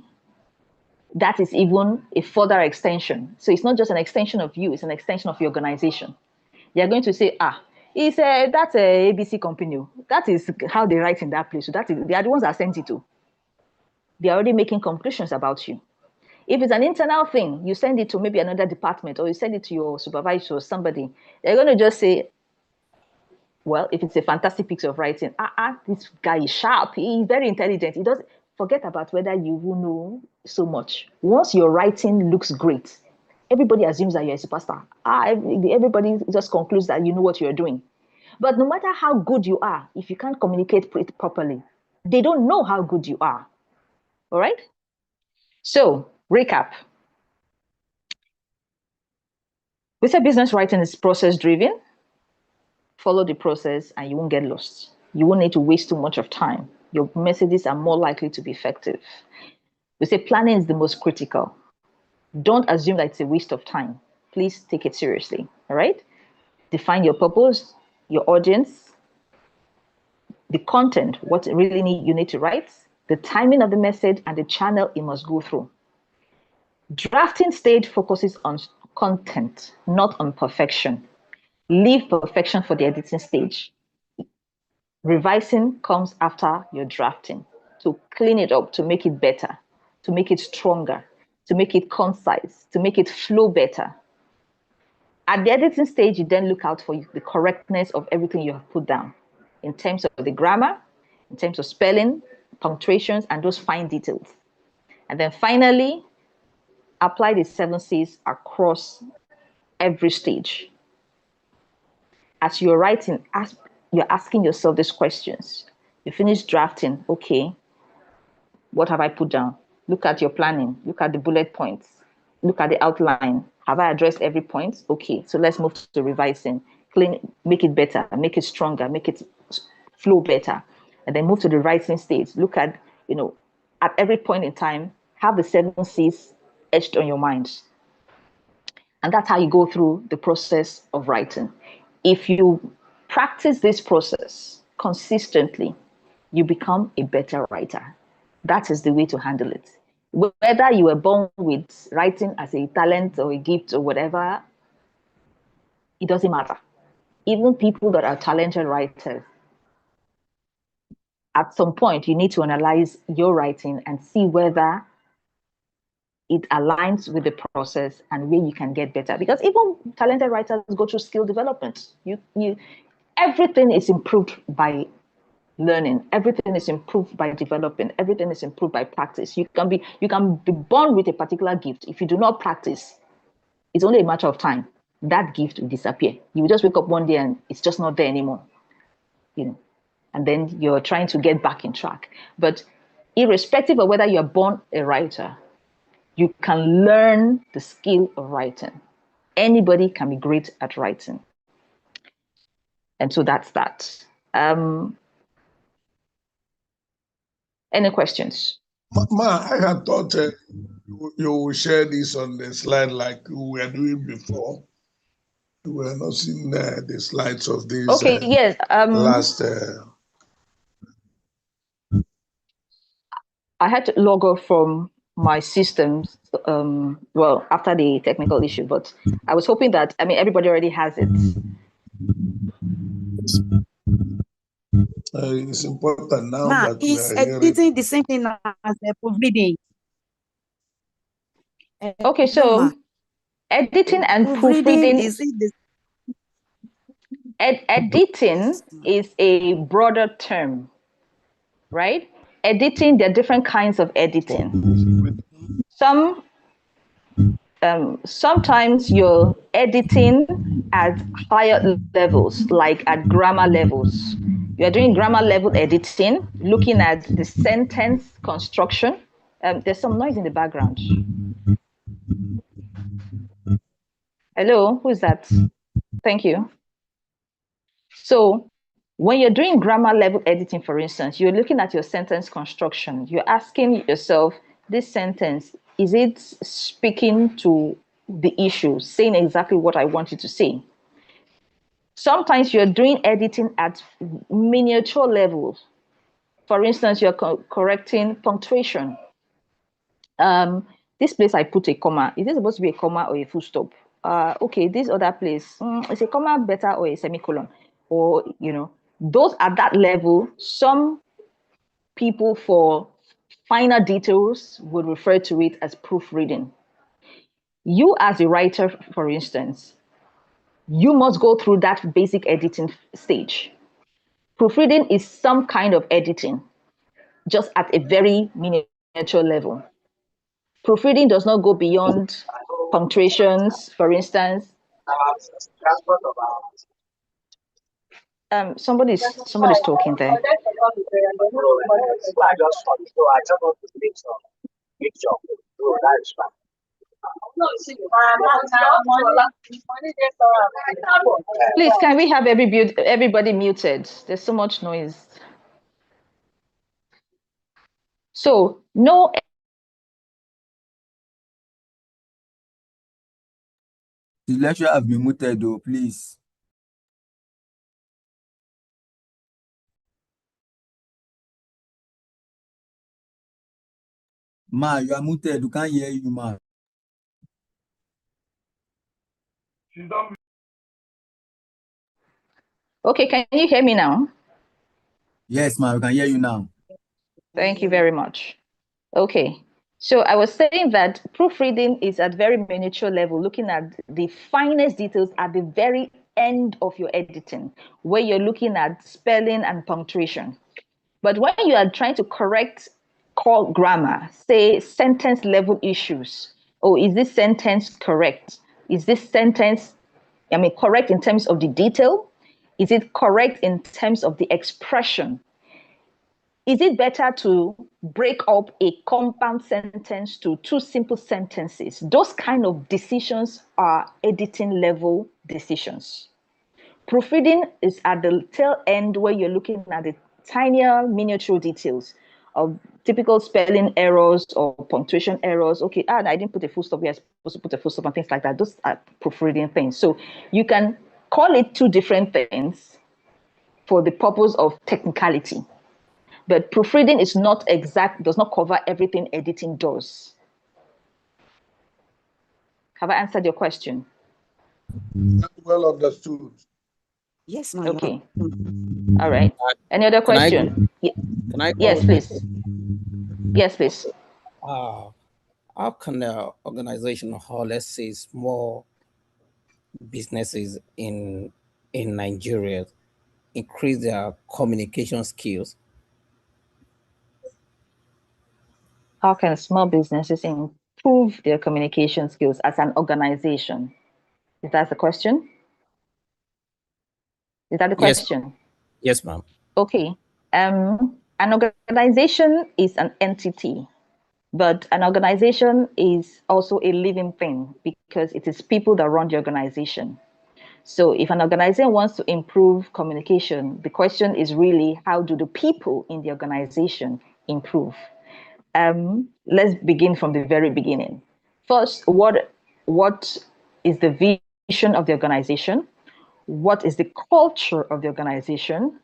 that is even a further extension. So it's not just an extension of you, it's an extension of your organization. You're going to say, that's a ABC company. That is how they write in that place. So they are the ones that sent it to. They're already making conclusions about you. If it's an internal thing, you send it to maybe another department or you send it to your supervisor or somebody, they're going to just say, well, if it's a fantastic piece of writing, this guy is sharp, he's very intelligent. He does forget about whether you will know so much. Once your writing looks great, everybody assumes that you're a superstar. Everybody just concludes that you know what you're doing. But no matter how good you are, if you can't communicate it properly, they don't know how good you are. All right? So, recap. We said business writing is process driven. Follow the process and you won't get lost. You won't need to waste too much of time. Your messages are more likely to be effective. We say planning is the most critical. Don't assume that it's a waste of time. Please take it seriously. All right? Define your purpose, your audience, the content, what really you need to write, the timing of the message, and the channel it must go through. Drafting stage focuses on content, not on perfection. Leave perfection for the editing stage. Revising comes after your drafting to clean it up, to make it better, to make it stronger, to make it concise, to make it flow better. At the editing stage, you then look out for the correctness of everything you have put down in terms of the grammar, in terms of spelling, punctuations, and those fine details. And then finally, apply the 7 C's across every stage. As you're writing, you're asking yourself these questions. You finish drafting, okay, what have I put down? Look at your planning, look at the bullet points, look at the outline. Have I addressed every point? Okay, so let's move to revising. Make it better, make it stronger, make it flow better. And then move to the writing stage. Look at, at every point in time, have the 7 C's etched on your mind. And that's how you go through the process of writing. If you practice this process consistently, you become a better writer. That is the way to handle it. Whether you were born with writing as a talent or a gift or whatever, it doesn't matter. even people that are talented writers, at some point, you need to analyze your writing and see whether it aligns with the process and where you can get better. Because even talented writers go through skill development. Everything is improved by learning. Everything is improved by developing. Everything is improved by practice. You can be born with a particular gift. If you do not practice, it's only a matter of time. That gift will disappear. You will just wake up one day and it's just not there anymore. And then you're trying to get back in track. But irrespective of whether you're born a writer, you can learn the skill of writing. Anybody can be great at writing. And so that's that. Any questions? I had thought you will share this on the slide like we were doing before. We were not seeing the slides of this. Okay, yes. Last. I had to log off from my systems, well, after the technical issue, but I was hoping that, everybody already has it. It's important now that is editing the same thing as proofreading? Okay, so editing and proofreading is it the editing is a broader term, right? Editing, there are different kinds of editing. Sometimes you're editing at higher levels, like at grammar levels. You're doing grammar level editing, looking at the sentence construction. There's some noise in the background. Hello, who's that? Thank you. So when you're doing grammar level editing, for instance, you're looking at your sentence construction. You're asking yourself, this sentence, is it speaking to the issue, saying exactly what I want it to say? Sometimes you're doing editing at miniature levels. For instance, you're correcting punctuation. This place I put a comma. Is it supposed to be a comma or a full stop? Okay, this other place, is a comma better or a semicolon? Or, those at that level, some people for finer details would refer to it as proofreading. You as a writer, for instance, you must go through that basic editing stage. Proofreading is some kind of editing, just at a very miniature level. Proofreading does not go beyond punctuations, for instance. Somebody's talking there. Please, can we have everybody muted? There's so much noise. So, no. The lecturer have been muted though, please. Ma, you are muted. We can't hear you, ma. Okay, can you hear me now? Yes, ma, we can hear you now. Thank you very much. Okay, so I was saying that proofreading is at very miniature level, looking at the finest details at the very end of your editing, where you're looking at spelling and punctuation. But when you are trying to correct core grammar, say sentence level issues, is this sentence correct? Is this sentence, correct in terms of the detail? Is it correct in terms of the expression? Is it better to break up a compound sentence to two simple sentences? Those kind of decisions are editing level decisions. Proofreading is at the tail end where you're looking at the tinier miniature details of typical spelling errors or punctuation errors. Okay, I didn't put a full stop. We're supposed to put a full stop and things like that. Those are proofreading things. So you can call it two different things for the purpose of technicality. But proofreading is not exact, does not cover everything editing does. Have I answered your question? Well understood. Yes, No, ma'am. you have. Okay. All right. Any other Can I go? question? Can I go Yes, please. next? Yes, please. Uh, how can the organization, or let's say small businesses in Nigeria, increase their communication skills? How can small businesses improve their communication skills as an organization? Is that the question? Is that the Yes, question? yes, ma'am. Okay. An organization is an entity, but an organization is also a living thing because it is people that run the organization. So if an organization wants to improve communication, the question is really how do the people in the organization improve? Let's begin from the very beginning. First, what is the vision of the organization? What is the culture of the organization?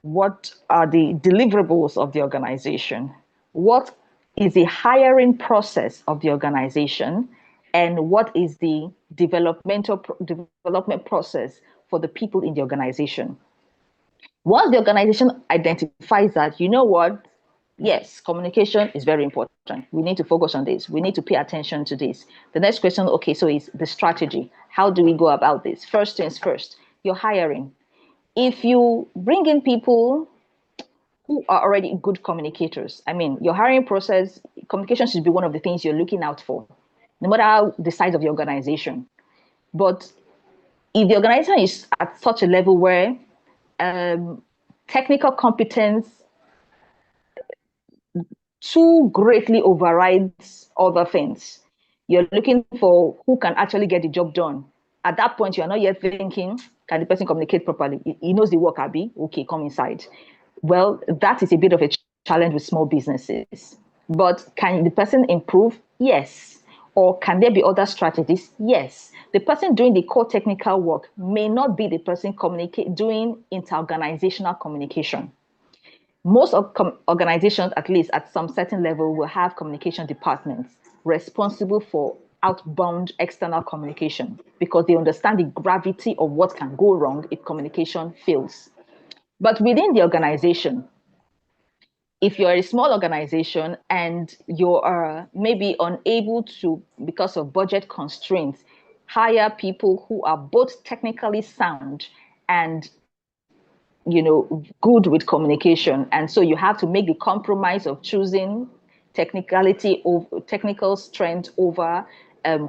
What are the deliverables of the organization? What is the hiring process of the organization? And what is the development process for the people in the organization? Once the organization identifies that, you know what, yes, communication is very important. We need to focus on this. We need to pay attention to this. The next question, okay, so is the strategy. How do we go about this? First things first, you're hiring. If you bring in people who are already good communicators, I mean, your hiring process, communication should be one of the things you're looking out for, no matter how the size of the organization. But if the organization is at such a level where technical competence too greatly overrides other things. You're looking for who can actually get the job done. At that point, you are not yet thinking, can the person communicate properly? He knows the work, Abby. Okay, come inside. Well, that is a bit of a challenge with small businesses. But can the person improve? Yes. Or can there be other strategies? Yes. The person doing the core technical work may not be the person doing interorganizational communication. Most of organizations, at least at some certain level, will have communication departments responsible for outbound external communication because they understand the gravity of what can go wrong if communication fails. But within the organization, if you're a small organization and you are maybe unable to, because of budget constraints, hire people who are both technically sound and good with communication, and so you have to make the compromise of choosing technical strength over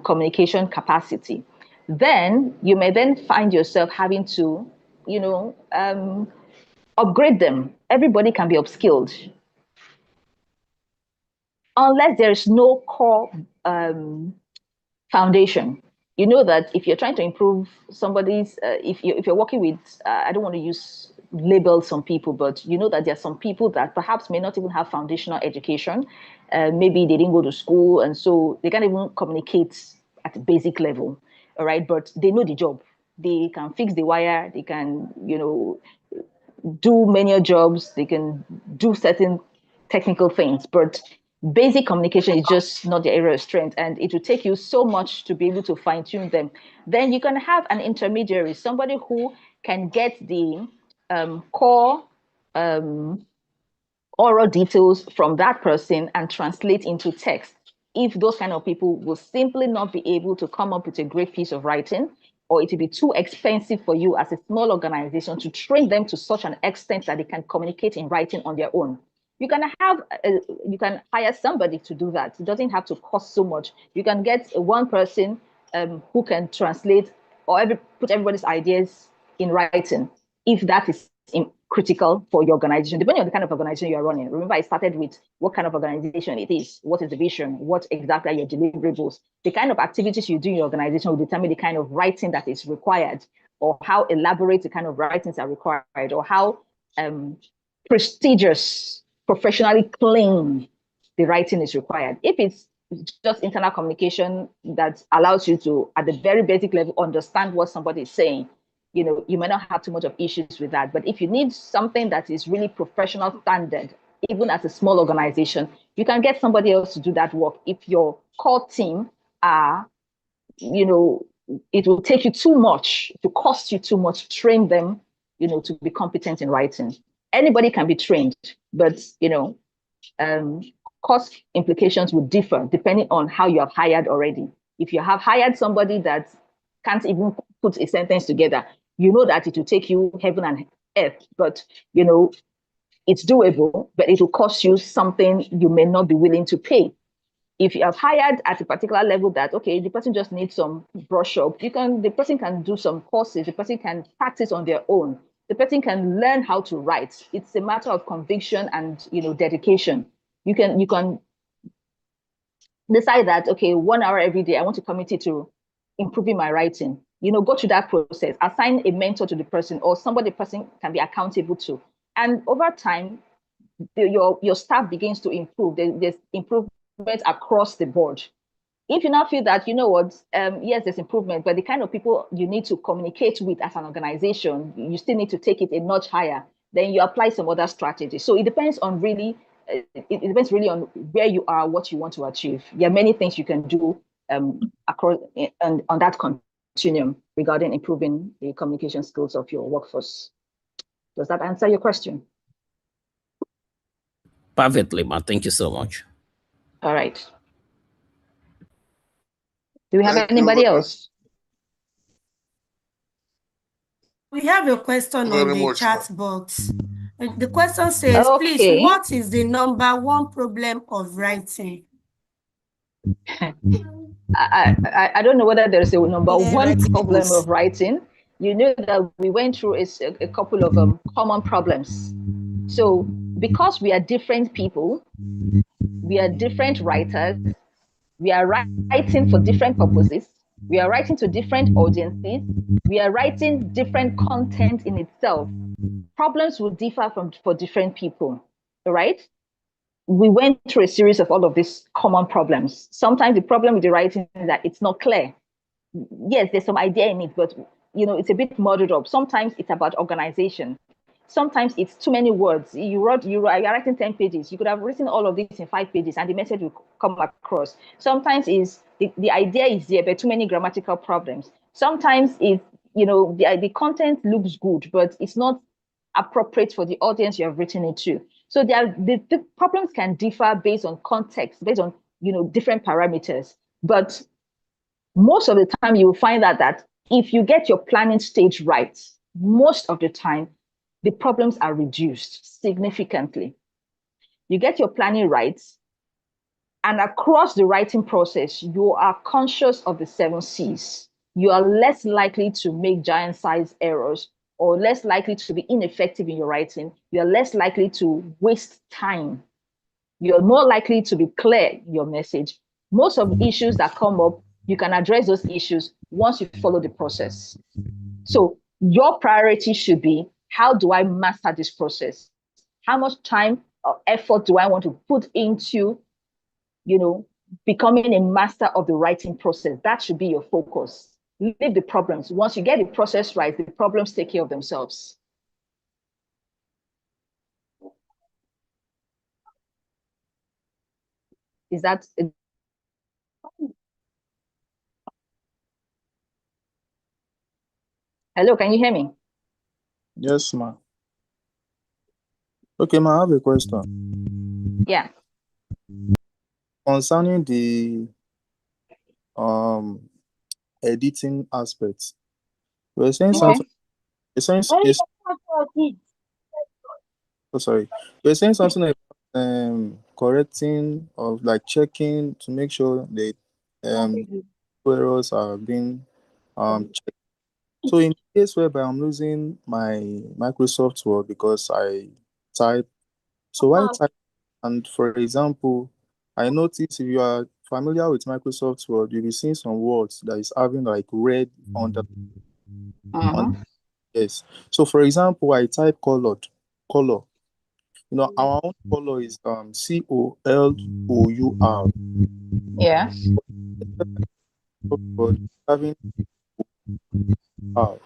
communication capacity, then you may then find yourself having to upgrade them. Everybody can be upskilled unless there is no core foundation. You know that if you're trying to improve somebody's, if you're working with, I don't want to use label some people, but you know that there are some people that perhaps may not even have foundational education. Maybe they didn't go to school, and so they can't even communicate at the basic level. All right, but they know the job. They can fix the wire. They can, do many jobs, they can do certain technical things, but basic communication is just not their area of strength, and it will take you so much to be able to fine tune them. Then you can have an intermediary, somebody who can get the core oral details from that person and translate into text. If those kind of people will simply not be able to come up with a great piece of writing, or it will be too expensive for you as a small organization to train them to such an extent that they can communicate in writing on their own. You can hire somebody to do that. It doesn't have to cost so much. You can get one person who can translate or put everybody's ideas in writing, if that is critical for your organization, depending on the kind of organization you are running. Remember, I started with what kind of organization it is, what is the vision, what exactly are your deliverables. The kind of activities you do in your organization will determine the kind of writing that is required, or how elaborate the kind of writings are required, or how prestigious, professionally clean the writing is required. If it's just internal communication that allows you to, at the very basic level, understand what somebody is saying, you may not have too much of issues with that. But if you need something that is really professional standard, even as a small organization, you can get somebody else to do that work if your core team are, it will take you too much, to cost you too much to train them, to be competent in writing. Anybody can be trained, but cost implications would differ depending on how you have hired already. If you have hired somebody that can't even put a sentence together, you know that it will take you heaven and earth, but it's doable, but it will cost you something you may not be willing to pay. If you have hired at a particular level that, okay, the person just needs some brush up, the person can do some courses, the person can practice on their own, the person can learn how to write. It's a matter of conviction and dedication. You can decide that, okay, 1 hour every day, I want to commit it to improving my writing. Go through that process, assign a mentor to the person or somebody the person can be accountable to. And over time, your staff begins to improve. There's improvement across the board. If you now feel that, yes, there's improvement, but the kind of people you need to communicate with as an organization, you still need to take it a notch higher, then you apply some other strategy. So it depends on really, it depends really on where you are, what you want to achieve. There are many things you can do across and on that continuum regarding improving the communication skills of your workforce. Does that answer your question? Perfectly, ma. Thank you so much. All right. Do we have Thank you anybody very else? We have a question on very the much, chat ma'am. box. The question says, please, Okay. what is the number one problem of writing? I don't know whether there's a number one writing problem skills. of writing. You know that we went through a couple of common problems. So because we are different people, we are different writers, we are writing for different purposes, we are writing to different audiences, we are writing different content in itself. Problems will differ for different people, right? We went through a series of all of these common problems. Sometimes the problem with the writing is that it's not clear. Yes, there's some idea in it, but it's a bit muddled up. Sometimes it's about organization. Sometimes it's too many words. You're writing 10 pages. You could have written all of this in 5 pages and the message will come across. Sometimes the idea is there, but too many grammatical problems. Sometimes the content looks good, but it's not appropriate for the audience you have written it to. So the problems can differ based on context, based on different parameters. But most of the time you will find that if you get your planning stage right, most of the time the problems are reduced significantly. You get your planning right, and across the writing process, you are conscious of the 7 C's. You are less likely to make giant size errors or less likely to be ineffective in your writing. You are less likely to waste time. You're more likely to be clear in your message. Most of the issues that come up, you can address those issues once you follow the process. So your priority should be, how do I master this process? How much time or effort do I want to put into becoming a master of the writing process? That should be your focus. Leave the problems. Once you get the process right, the problems take care of themselves. Is that hello? Can you hear me? Yes, ma. Okay, ma, I have a question. Yeah. Concerning the editing aspects, we're saying Okay. something. Oh, sorry. We're saying something like correcting or like checking to make sure that errors are being checked. So in case whereby I'm losing my Microsoft Word because I type, so I type, and for example, I notice if you are familiar with Microsoft Word, you'll be seeing some words that is having like red under. Yes. So for example, I type color. Our own color is COLOUR. Yes. But having R.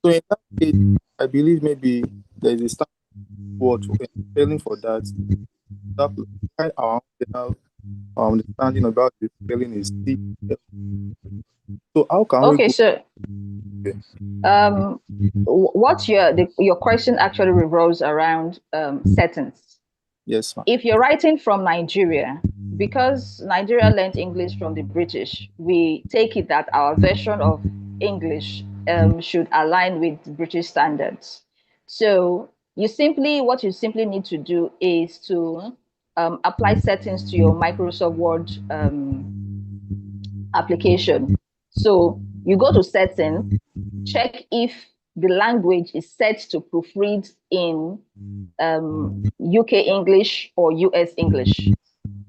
So in that case, I believe maybe there is a standard word for spelling for that. That our own understanding about the spelling is C. So how can we Okay, go? so what your question actually revolves around settings. Yes, ma'am. If you're writing from Nigeria, because Nigeria learned English from the British, we take it that our version of English should align with British standards. So what you simply need to do is to apply settings to your Microsoft Word application. So you go to settings, check if the language is set to proofread in UK English or US English.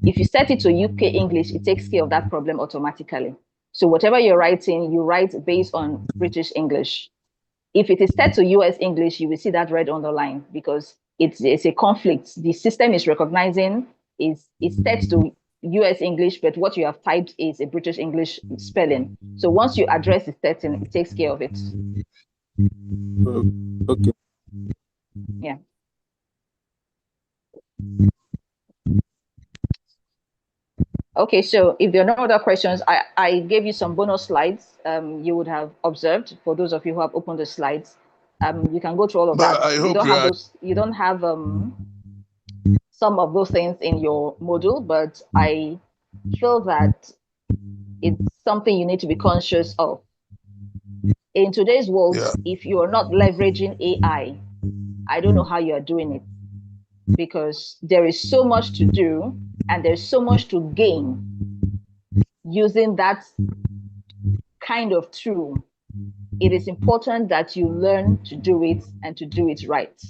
If you set it to UK English, it takes care of that problem automatically. So whatever you're writing, you write based on British English. If it is set to US English, you will see that red underline because it's a conflict. The system is recognizing is set to US English, but what you have typed is a British English spelling. So once you address the setting, it takes care of it. Okay. Yeah. Okay, so if there are no other questions, I gave you some bonus slides you would have observed for those of you who have opened the slides. You can go through all of But that. I You hope don't you have are. those, you don't have some of those things in your module, but I feel that it's something you need to be conscious of. In today's world, Yeah. if you are not leveraging AI, I don't know how you are doing it because there is so much to do and there's so much to gain using that kind of tool. It is important that you learn to do it and to do it right.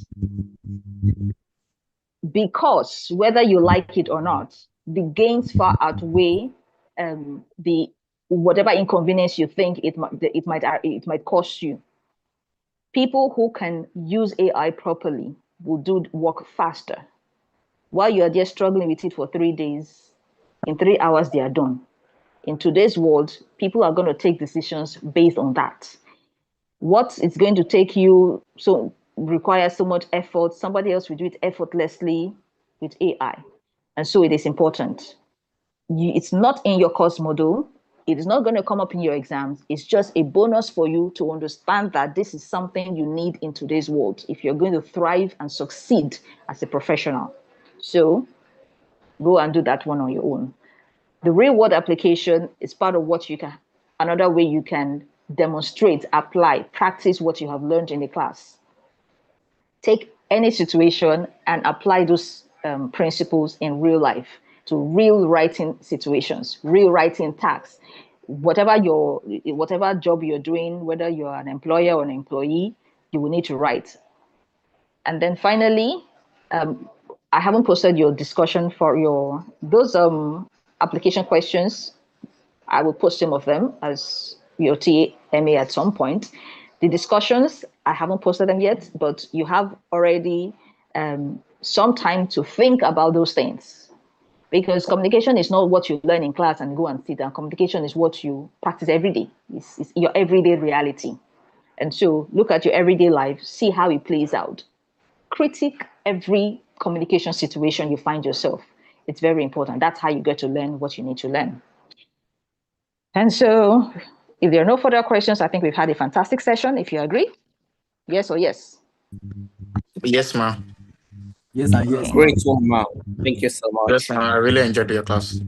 Because whether you like it or not, the gains far outweigh the whatever inconvenience you think it might cost you. People who can use AI properly will do work faster. While you are there struggling with it for 3 days, in 3 hours they are done. In today's world, people are going to take decisions based on that. What it's going to take you so requires so much effort. Somebody else will do it effortlessly with AI. And so it is important. It's not in your course model. It is not going to come up in your exams. It's just a bonus for you to understand that this is something you need in today's world if you're going to thrive and succeed as a professional. So go and do that one on your own. The real world application is part of what you can, another way you can demonstrate, apply, practice what you have learned in the class. Take any situation and apply those principles in real life to real writing situations, real writing tasks. Whatever job you're doing, whether you're an employer or an employee, you will need to write. And then finally, I haven't posted your discussion for those application questions. I will post some of them as your TMA at some point. The discussions, I haven't posted them yet, but you have already some time to think about those things. Because communication is not what you learn in class and go and sit down. Communication is what you practice every day. It's your everyday reality. And so look at your everyday life, see how it plays out. Critique every communication situation you find yourself. It's very important. That's how you get to learn what you need to learn. And so, if there are no further questions, I think we've had a fantastic session, if you agree. Yes or yes? Yes, ma'am. Yes and yes, Okay. ma'am. Great one, ma'am. Thank you so Yes, much. ma'am. I really enjoyed your class.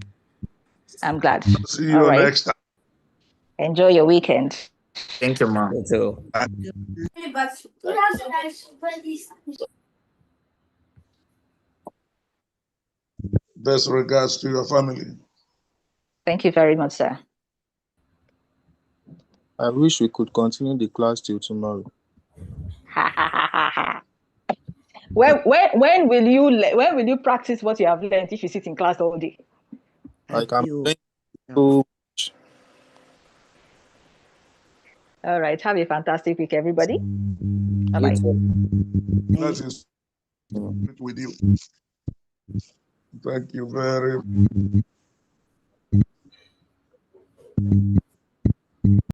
I'm glad. See All you right. next time. Enjoy your weekend. Thank you, ma'am. You too. Best regards to your family. Thank you very much, sir. I wish we could continue the class till tomorrow. When will you practice what you have learned if you sit in class all day? Like I'm playing so much. All right. Have a fantastic week, everybody. You Bye-bye. too. That is with you. Thank you very much.